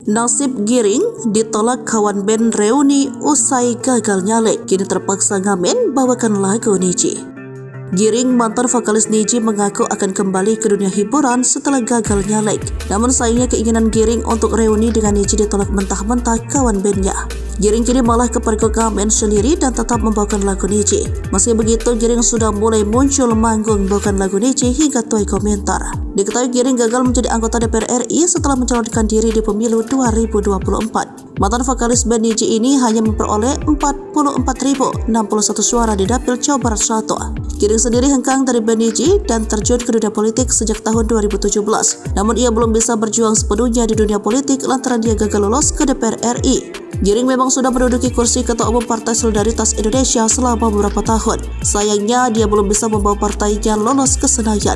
Nasib Giring ditolak kawan band reuni usai gagal nyalek, kini terpaksa ngamen bawakan lagu Niji. Giring, mantan vokalis Niji, mengaku akan kembali ke dunia hiburan setelah gagal nyalek. Namun sayangnya keinginan Giring untuk reuni dengan Niji ditolak mentah-mentah kawan bandnya. Giring kini malah kepergok ngamen sendiri dan tetap membawakan lagu Niji. Meski begitu, Giring sudah mulai muncul manggung bawakan lagu Niji hingga tuai komentar. Diketahui Giring gagal menjadi anggota DPR RI setelah mencalonkan diri di pemilu 2024. Mantan vokalis band Niji ini hanya memperoleh 44.061 suara di Dapil Jawa Barat 1. Giring sendiri hengkang dari band Niji dan terjun ke dunia politik sejak tahun 2017. Namun ia belum bisa berjuang sepenuhnya di dunia politik lantaran dia gagal lolos ke DPR RI. Giring memang sudah menduduki kursi Ketua Umum Partai Solidaritas Indonesia selama beberapa tahun. Sayangnya dia belum bisa membawa partainya lolos ke Senayan.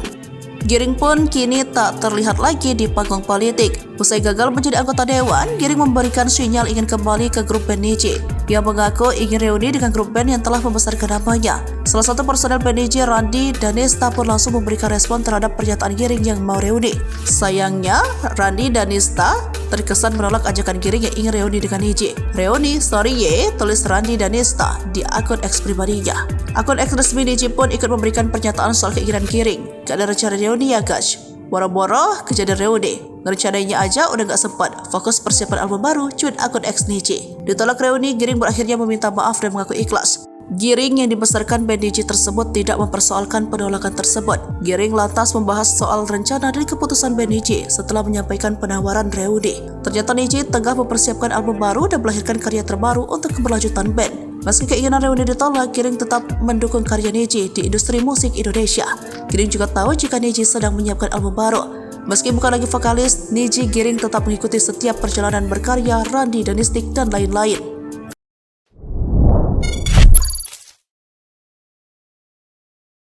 Giring pun kini tak terlihat lagi di panggung politik. Usai gagal menjadi anggota dewan, Giring memberikan sinyal ingin kembali ke grup band Niji. Ia mengaku ingin reuni dengan grup band yang telah membesarkan namanya. Salah satu personel band Niji, Randy Danista, pun langsung memberikan respon terhadap pernyataan Giring yang mau reuni. Sayangnya, Randy Danista terkesan menolak ajakan Giring yang ingin reuni dengan Niji. "Reuni, sorry ye," tulis Randy Danista di akun X pribadinya. Akun X resmi Niji pun ikut memberikan pernyataan soal keinginan Giring. "Gak ada rencana reuni ya guys, boro-boro kejadian reuni. Rencananya aja udah gak sempat, fokus persiapan album baru," cuit akun X Niji. Ditolak reuni, Giring berakhirnya meminta maaf dan mengaku ikhlas. Giring yang dibesarkan band Niji tersebut tidak mempersoalkan penolakan tersebut. Giring lantas membahas soal rencana dan keputusan band Niji setelah menyampaikan penawaran reuni. Ternyata Niji tengah mempersiapkan album baru dan melahirkan karya terbaru untuk keberlanjutan band. Meski keinginan reuni ditolak, Giring tetap mendukung karya Niji di industri musik Indonesia. Giring juga tahu jika Niji sedang menyiapkan album baru. Meski bukan lagi vokalis Niji, Giring tetap mengikuti setiap perjalanan berkarya Randy Danistik dan lain-lain.